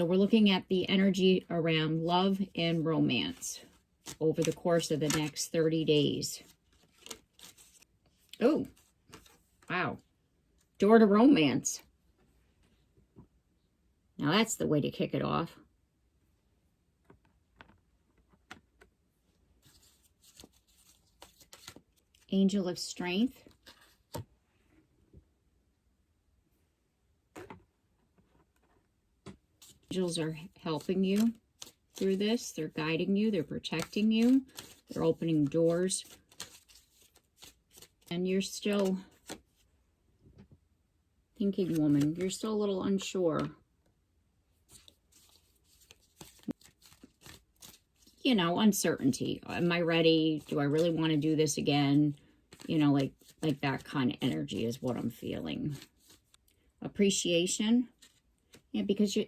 So we're looking at the energy around love and romance over the course of the next 30 days. Oh, wow. Door to romance. Now that's the way to kick it off. Angel of Strength. Angels are helping you through this. They're guiding you. They're protecting you. They're opening doors. And you're still thinking, woman, you're still a little unsure. You know, uncertainty. Am I ready? Do I really want to do this again? You know, like that kind of energy is what I'm feeling. Appreciation. Yeah, because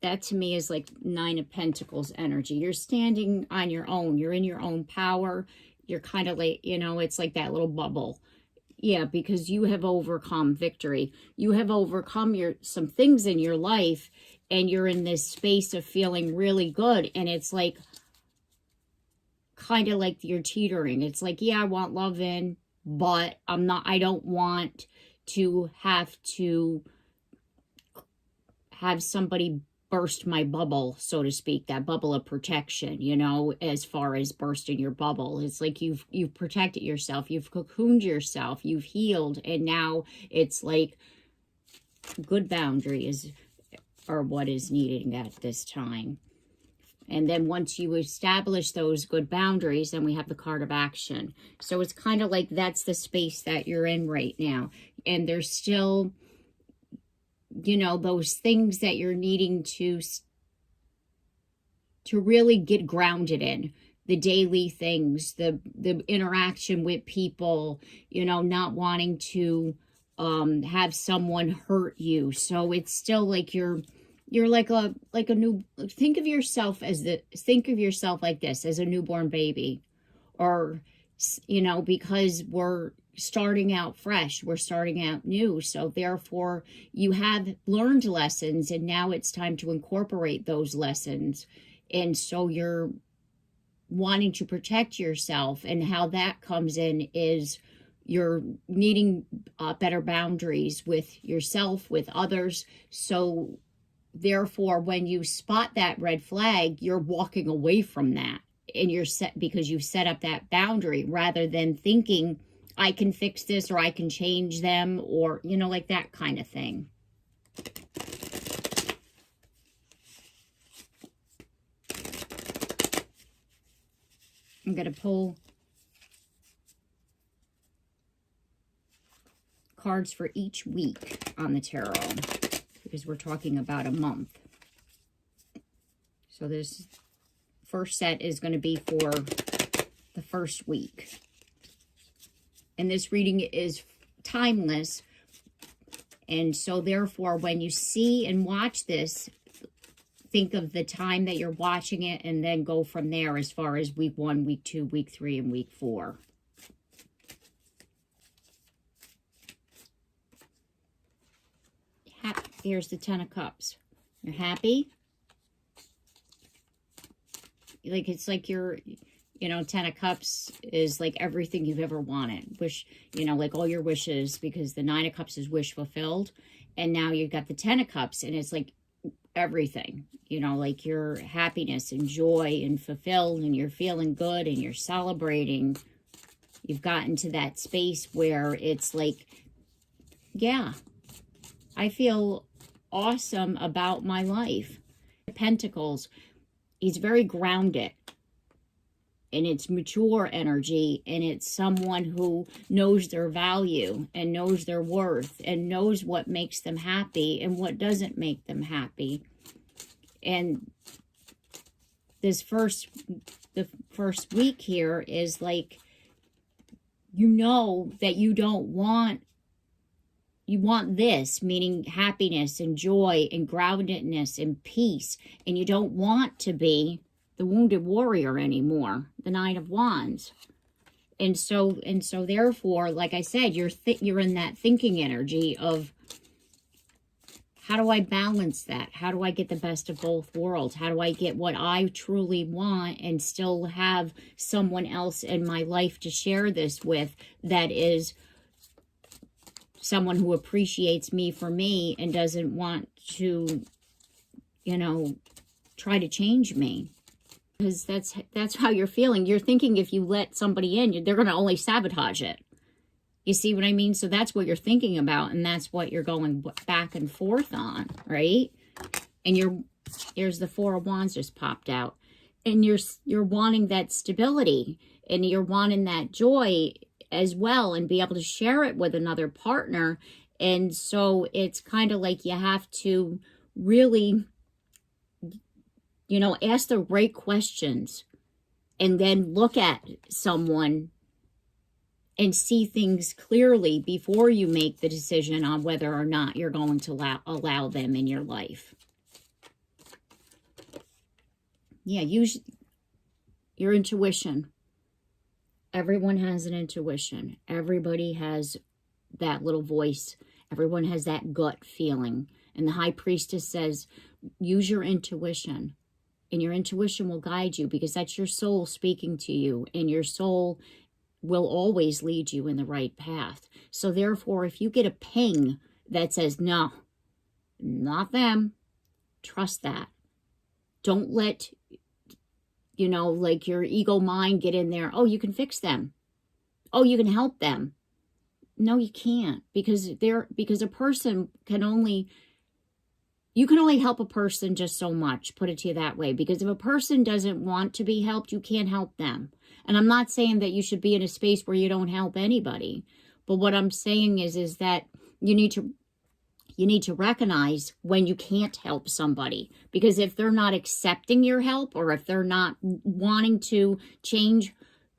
that to me is like Nine of Pentacles energy. You're standing on your own. You're in your own power. You're kind of like, you know, it's like that little bubble. Yeah, because you have overcome victory. You have overcome some things in your life, and you're in this space of feeling really good. And it's like, kind of like you're teetering. It's like, yeah, I want love in, but I don't want to have somebody burst my bubble, so to speak, that bubble of protection, you know, as far as bursting your bubble. It's like you've protected yourself, you've cocooned yourself, you've healed, and now it's like good boundaries are what is needed at this time. And then once you establish those good boundaries, then we have the card of action. So it's kind of like that's the space that you're in right now. And there's still, you know, those things that you're needing to really get grounded in. The daily things, the interaction with people, you know, not wanting to have someone hurt you. So it's still like you're like a new, think of yourself like this, as a newborn baby, or, you know, because we're starting out fresh, we're starting out new. So therefore you have learned lessons, and now it's time to incorporate those lessons. And so you're wanting to protect yourself, and how that comes in is you're needing better boundaries with yourself, with others. So therefore, when you spot that red flag, you're walking away from that, and you're set, because you've set up that boundary, rather than thinking, I can fix this, or I can change them, or, you know, like that kind of thing. I'm going to pull cards for each week on the tarot, because we're talking about a month. So this first set is going to be for the first week. And this reading is timeless. And so therefore, when you see and watch this, think of the time that you're watching it, and then go from there as far as week 1, week 2, week 3, and week 4. Here's the 10 of Cups. You're happy. Like, it's like you're, you know, 10 of Cups is like everything you've ever wanted. Wish, you know, like all your wishes, because the 9 of Cups is wish fulfilled. And now you've got the 10 of Cups, and it's like everything, you know, like your happiness and joy and fulfilled, and you're feeling good, and you're celebrating. You've gotten to that space where it's like, yeah, I feel awesome about my life. Pentacles, he's very grounded, and it's mature energy, and it's someone who knows their value and knows their worth and knows what makes them happy and what doesn't make them happy. And the first week here is like, you know that you want this, meaning happiness and joy and groundedness and peace, and you don't want to be the wounded warrior anymore, the 9 of Wands. And so therefore, like I said, you're in that thinking energy of, how do I balance that? How do I get the best of both worlds? How do I get what I truly want and still have someone else in my life to share this with that is someone who appreciates me for me and doesn't want to, you know, try to change me? Because that's how you're feeling. You're thinking if you let somebody in, they're going to only sabotage it. You see what I mean? So that's what you're thinking about, and that's what you're going back and forth on, right? And here's the Four of Wands just popped out. And you're wanting that stability, and you're wanting that joy as well, and be able to share it with another partner. And so it's kind of like you have to really, you know, ask the right questions and then look at someone and see things clearly before you make the decision on whether or not you're going to allow them in your life. Yeah, use your intuition. Everyone has an intuition. Everybody has that little voice. Everyone has that gut feeling. And the High Priestess says, use your intuition. And your intuition will guide you, because that's your soul speaking to you. And your soul will always lead you in the right path. So therefore, if you get a ping that says, no, not them, trust that. Don't let, you know, like your ego mind get in there. Oh, you can fix them. Oh, you can help them. No, you can't, because a person can only, you can only help a person just so much, put it to you that way. Because if a person doesn't want to be helped, you can't help them. And I'm not saying that you should be in a space where you don't help anybody. But what I'm saying is that you need to recognize when you can't help somebody. Because if they're not accepting your help, or if they're not wanting to change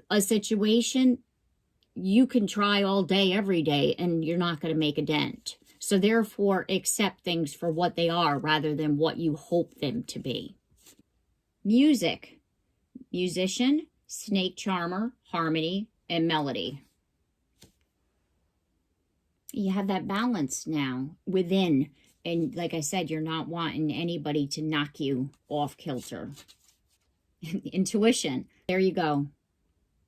a situation, you can try all day, every day, and you're not going to make a dent. So therefore, accept things for what they are rather than what you hope them to be. Music. Musician, snake charmer, harmony, and melody. You have that balance now within. And like I said, you're not wanting anybody to knock you off kilter. Intuition. There you go.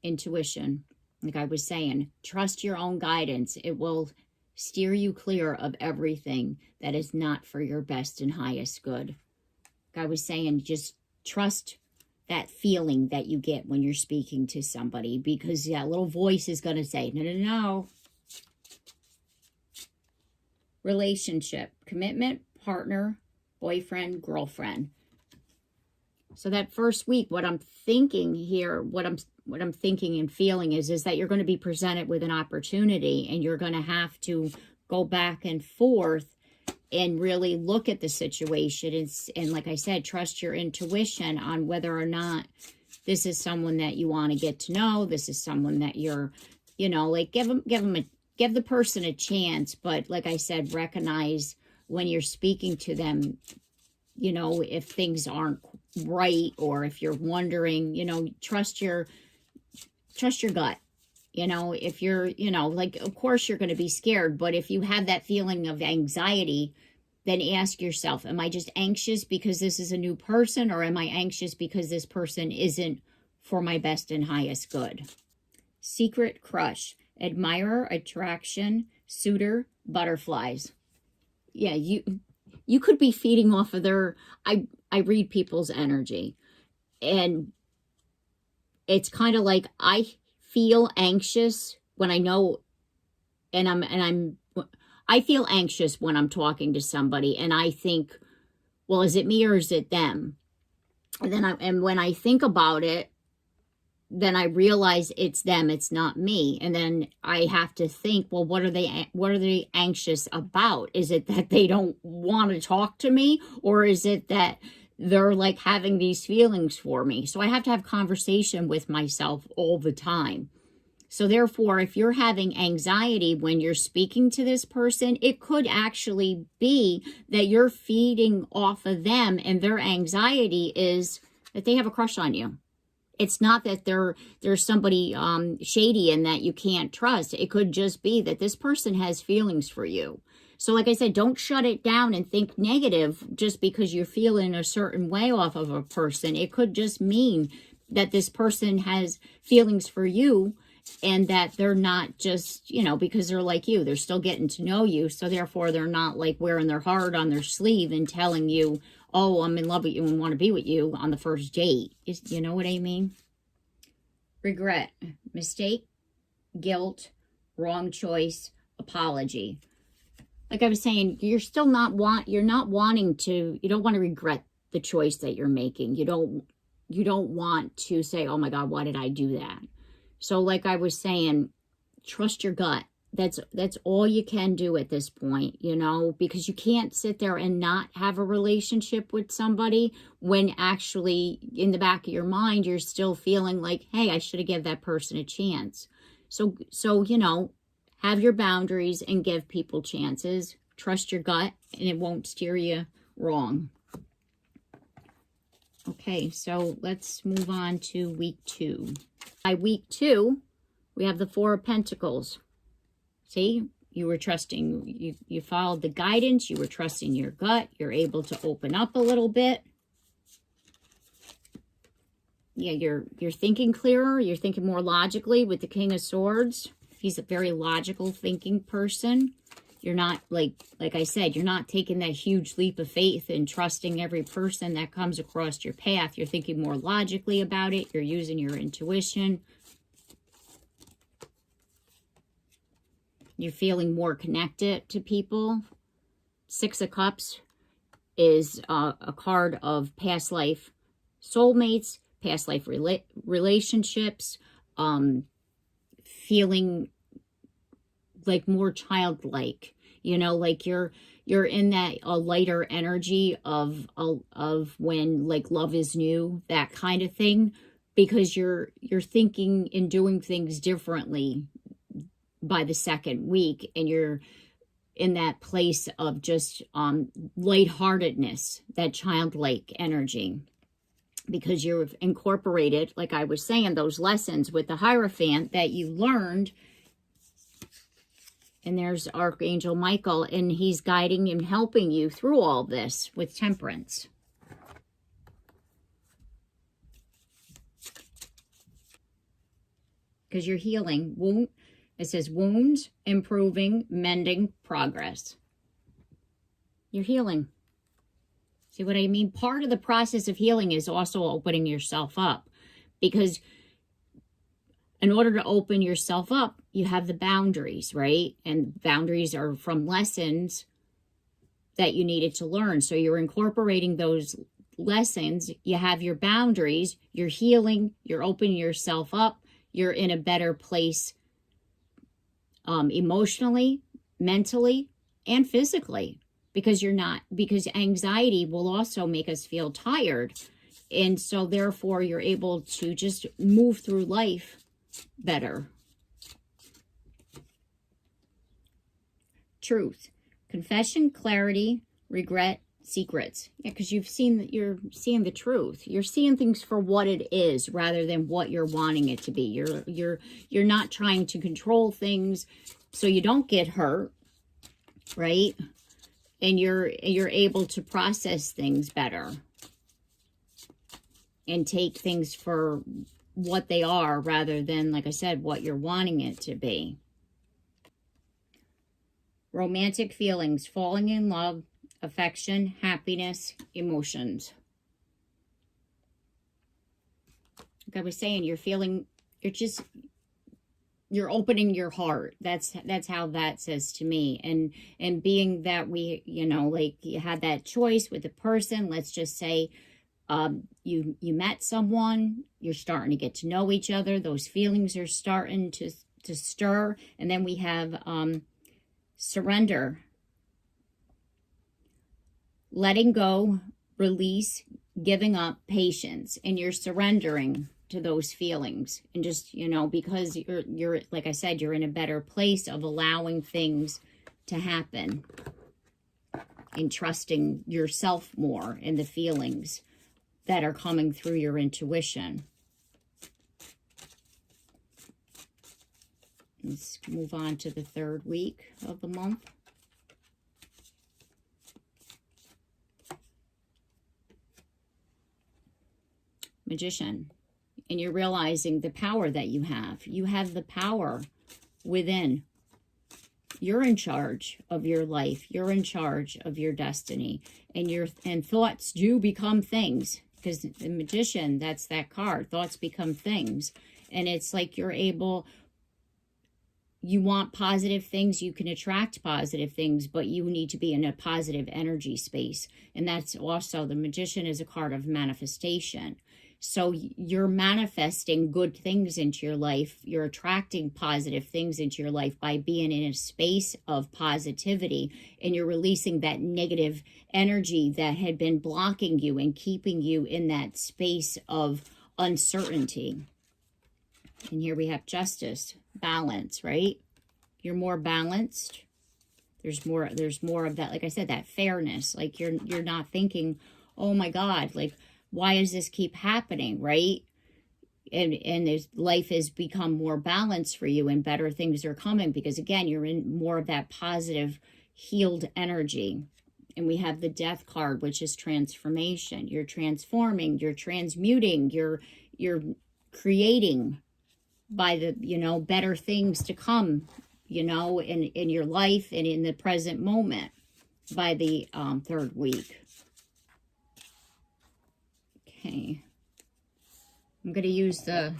Intuition. Like I was saying, trust your own guidance. It will steer you clear of everything that is not for your best and highest good. Like I was saying, just trust that feeling that you get when you're speaking to somebody, because that little voice is going to say, no, no, no. Relationship, commitment, partner, boyfriend, girlfriend. So that first week, what I'm thinking here, what I'm thinking and feeling is that you're going to be presented with an opportunity, and you're going to have to go back and forth and really look at the situation. And like I said, trust your intuition on whether or not this is someone that you want to get to know. This is someone that you're, you know, like give the person a chance. But like I said, recognize when you're speaking to them, you know, if things aren't right, or if you're wondering, you know, trust your gut. You know, if you're, you know, like, of course you're going to be scared, but if you have that feeling of anxiety, then ask yourself, am I just anxious because this is a new person, or am I anxious because this person isn't for my best and highest good? Secret crush, admirer, attraction, suitor, butterflies. Yeah, you could be feeding off of their, I read people's energy, and it's kind of like I feel anxious when I know, I feel anxious when I'm talking to somebody, and I think, well, is it me or is it them? And then when I think about it, then I realize it's them, it's not me. And then I have to think, well, what are they anxious about? Is it that they don't want to talk to me, or is it that they're like having these feelings for me? So I have to have conversation with myself all the time. So therefore, if you're having anxiety when you're speaking to this person, it could actually be that you're feeding off of them, and their anxiety is that they have a crush on you. It's not that there's somebody shady and that you can't trust. It could just be that this person has feelings for you. So like I said, don't shut it down and think negative just because you're feeling a certain way off of a person. It could just mean that this person has feelings for you, and that they're not just, you know, because they're like you, they're still getting to know you. So therefore, they're not like wearing their heart on their sleeve and telling you, oh, I'm in love with you and want to be with you on the first date. You know what I mean? Regret, mistake, guilt, wrong choice, apology. Like I was saying, you're still not you don't want to regret the choice that you're making. You don't want to say, oh my God, why did I do that? So like I was saying, trust your gut. That's all you can do at this point, you know, because you can't sit there and not have a relationship with somebody when actually in the back of your mind, you're still feeling like, hey, I should have given that person a chance. So, you know, have your boundaries and give people chances. Trust your gut and it won't steer you wrong. Okay, so let's move on to week 2. By week 2, we have the Four of Pentacles. See, you were trusting, you followed the guidance, you were trusting your gut, you're able to open up a little bit. Yeah, you're thinking clearer, you're thinking more logically with the King of Swords. He's a very logical thinking person. You're not, like I said, you're not taking that huge leap of faith and trusting every person that comes across your path. You're thinking more logically about it. You're using your intuition. You're feeling more connected to people. Six of Cups is a card of past life soulmates, past life relationships, feeling like more childlike, you know, like you're in that lighter energy of when like love is new, that kind of thing, because you're thinking and doing things differently by the second week, and you're in that place of just lightheartedness, that childlike energy, because you've incorporated, like I was saying, those lessons with the Hierophant that you learned. And there's Archangel Michael, and he's guiding and helping you through all this with Temperance. Because you're healing. It says wounds, improving, mending, progress. You're healing. See what I mean? Part of the process of healing is also opening yourself up. Because in order to open yourself up, you have the boundaries, right? And boundaries are from lessons that you needed to learn. So you're incorporating those lessons. You have your boundaries. You're healing. You're opening yourself up. You're in a better place emotionally, mentally, and physically. Because anxiety will also make us feel tired. And so therefore, you're able to just move through life better. Truth, confession, clarity, regret, secrets. Yeah, because you're seeing the truth. You're seeing things for what it is rather than what you're wanting it to be. You're not trying to control things so you don't get hurt, right? And you're able to process things better and take things for what they are rather than, like I said, what you're wanting it to be. Romantic feelings, falling in love, affection, happiness, emotions. Like I was saying, you're opening your heart. That's how that says to me. And being that we, you know, like you had that choice with the person, let's just say, you met someone, you're starting to get to know each other, those feelings are starting to stir, and then we have surrender, letting go, release, giving up, patience, and you're surrendering to those feelings, and just, you know, because you're like I said, you're in a better place of allowing things to happen and trusting yourself more in the feelings that are coming through your intuition. Let's move on to the third week of the month. Magician. And you're realizing the power that you have. You have the power within. You're in charge of your life. You're in charge of your destiny. And thoughts do become things. Because the Magician, that's that card. Thoughts become things. And it's like you're able, you want positive things, you can attract positive things, but you need to be in a positive energy space. And that's also, the Magician is a card of manifestation. So you're manifesting good things into your life. You're attracting positive things into your life by being in a space of positivity, and you're releasing that negative energy that had been blocking you and keeping you in that space of uncertainty. And here we have Justice, balance, right? You're more balanced. There's more of that, like I said, that fairness. Like you're not thinking, oh my God, like, why does this keep happening, right? And life has become more balanced for you, and better things are coming because, again, you're in more of that positive, healed energy. And we have the Death card, which is transformation. You're transforming, you're transmuting, you're creating by the, better things to come, in your life and in the present moment by the third week. Okay, I'm going to use the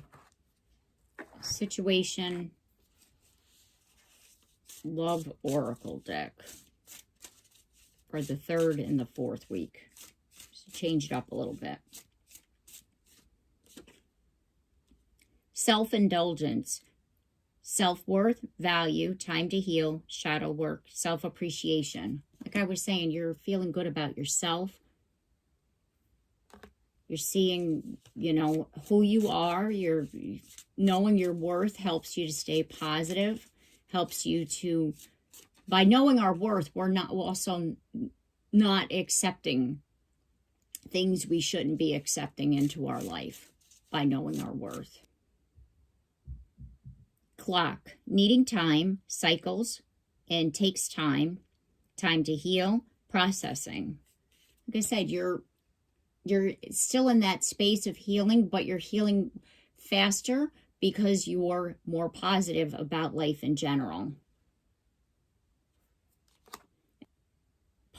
Situation Love Oracle deck for the third and the fourth week. Just change it up a little bit. Self-indulgence, self-worth, value, time to heal, shadow work, self-appreciation. Like I was saying, you're feeling good about yourself. You're seeing, who you are. You're knowing your worth helps you to stay positive, helps you to, by knowing our worth, we're also not accepting things we shouldn't be accepting into our life by knowing our worth. Clock, needing time, cycles, and takes time to heal, processing. Like I said, you're still in that space of healing, but you're healing faster because you're more positive about life in general.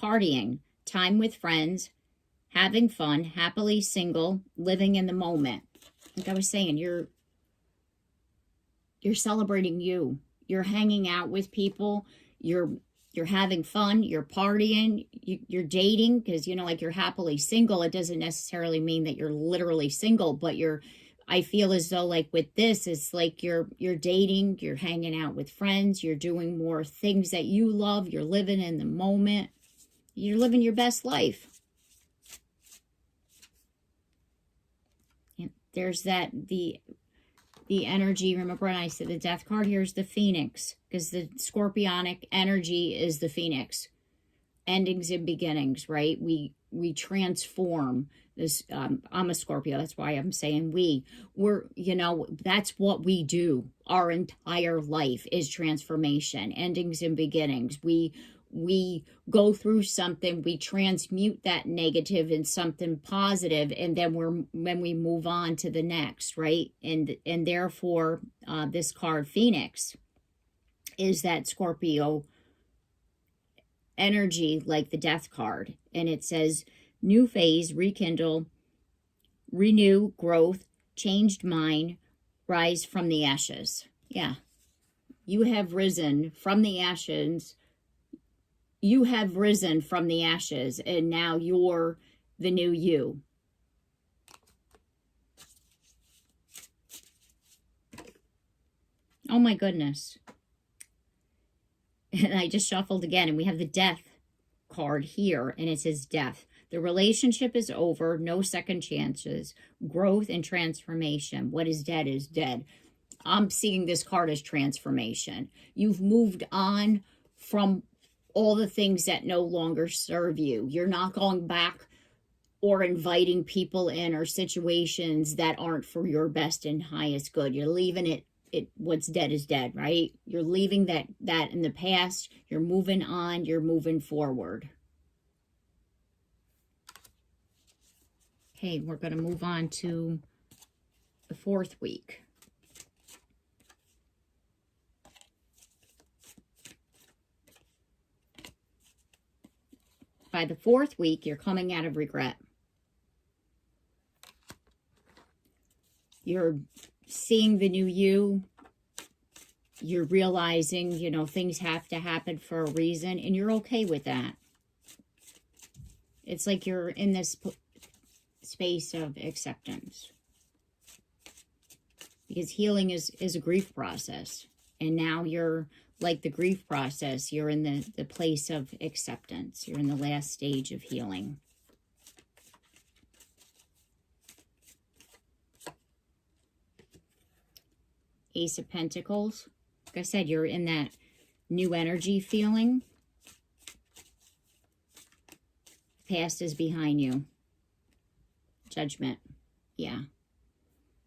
Partying, time with friends, having fun, happily single, living in the moment. Like I was saying, you're celebrating you. You're hanging out with people. You're having fun, you're partying, you're dating, because, like you're happily single. It doesn't necessarily mean that you're literally single, but I feel as though like with this, it's like you're dating, you're hanging out with friends, you're doing more things that you love, you're living in the moment, you're living your best life. And there's the energy. Remember when I said the Death card? Here's the Phoenix, because the scorpionic energy is the Phoenix. Endings and beginnings, right? We transform this. I'm a Scorpio. That's why I'm saying we're, that's what we do. Our entire life is transformation, endings and beginnings. We go through something, we transmute that negative in something positive, and then when we move on to the next, right? And therefore, this card, Phoenix, is that Scorpio energy, like the Death card. And it says, new phase, rekindle, renew, growth, changed mind, rise from the ashes. Yeah. You have risen from the ashes. You have risen from the ashes, and now you're the new you. Oh my goodness. And I just shuffled again, and we have the Death card here, and it says death. The relationship is over, no second chances, growth and transformation. What is dead is dead. I'm seeing this card as transformation. You've moved on from all the things that no longer serve you. You're not going back or inviting people in or situations that aren't for your best and highest good. You're leaving it what's dead is dead, right? You're leaving that in the past. You're moving on. You're moving forward. Okay, we're going to move on to the 4th week. By the 4th week, you're coming out of regret. You're seeing the new you. You're realizing, you know, things have to happen for a reason, and you're okay with that. It's like you're in this space of acceptance. Because healing is a grief process. And now you're like the grief process. You're in the place of acceptance. You're in the last stage of healing. Ace of Pentacles. Like I said, you're in that new energy feeling. Past is behind you. Judgment. Yeah.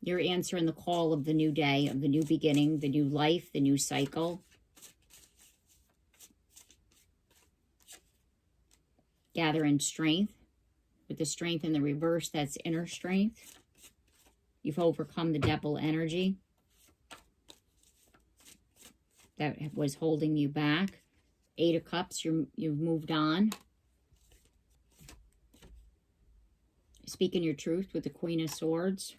You're answering the call of the new day, of the new beginning, the new life, the new cycle. Gathering strength. With the strength in the reverse, that's inner strength. You've overcome the devil energy that was holding you back. 8 of Cups, you've moved on. Speaking your truth with the Queen of Swords.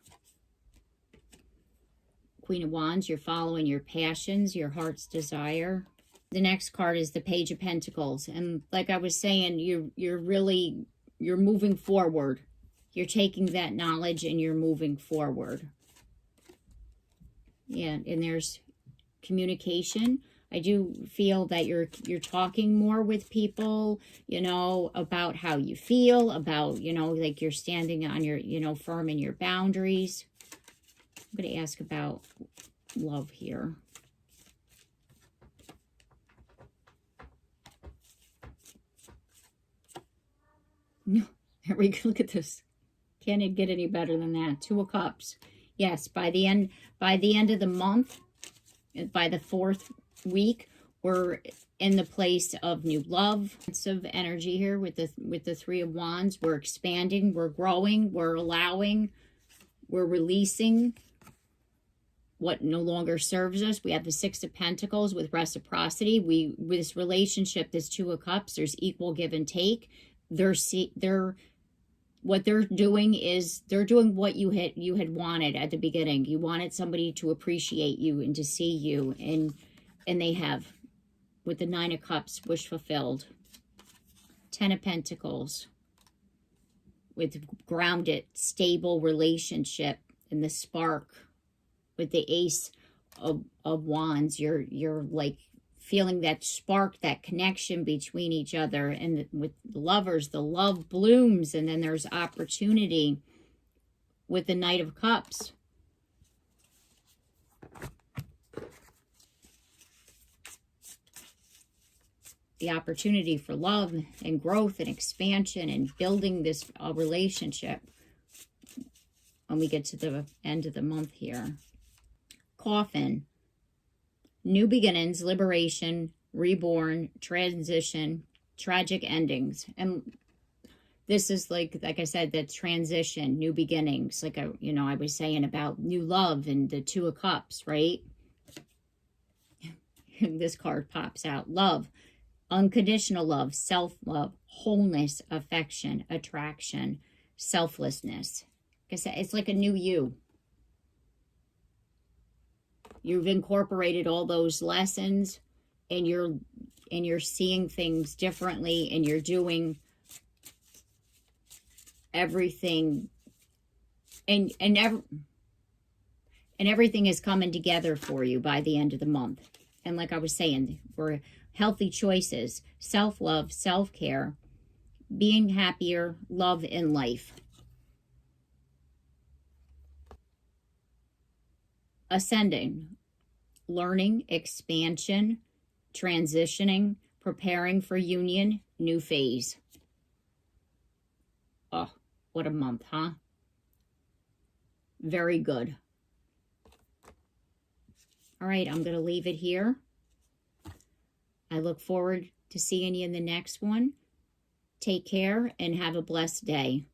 Queen of Wands, you're following your passions, your heart's desire. The next card is the Page of Pentacles. And like I was saying, you're moving forward. You're taking that knowledge and you're moving forward. Yeah, and there's communication. I do feel that you're talking more with people, you know, about how you feel, about, you know, like you're standing on your, you know, firm in your boundaries. I'm going to ask about love here. No, there we go. Look at this. Can't it get any better than that? 2 of Cups. Yes, by the end of the month, by the 4th week, we're in the place of new love. Lots of energy here with the 3 of Wands. We're expanding, we're growing, we're allowing, we're releasing what no longer serves us. We have the 6 of Pentacles with reciprocity. With this relationship, this 2 of Cups, there's equal give and take. What they're doing is they're doing what you had wanted at the beginning. You wanted somebody to appreciate you and to see you, and they have. With the 9 of Cups, wish fulfilled. 10 of Pentacles with grounded, stable relationship and the spark. With the Ace of Wands, you're like feeling that spark, that connection between each other. And with lovers, the love blooms, and then there's opportunity with the Knight of Cups. The opportunity for love and growth and expansion and building this relationship when we get to the end of the month here. Coffin. New beginnings, liberation, reborn, transition, tragic endings. And this is like I said, that transition, new beginnings. Like I was saying about new love and the 2 of Cups, right? This card pops out. Love, unconditional love, self-love, wholeness, affection, attraction, selflessness. Like I said, it's like a new you. You've incorporated all those lessons, and you're seeing things differently, and you're doing everything, and everything is coming together for you by the end of the month. And like I was saying, we're healthy choices, self-love, self-care, being happier, love in life. Ascending, learning, expansion, transitioning, preparing for union, new phase. Oh, what a month, huh? Very good. All right, I'm going to leave it here. I look forward to seeing you in the next one. Take care and have a blessed day.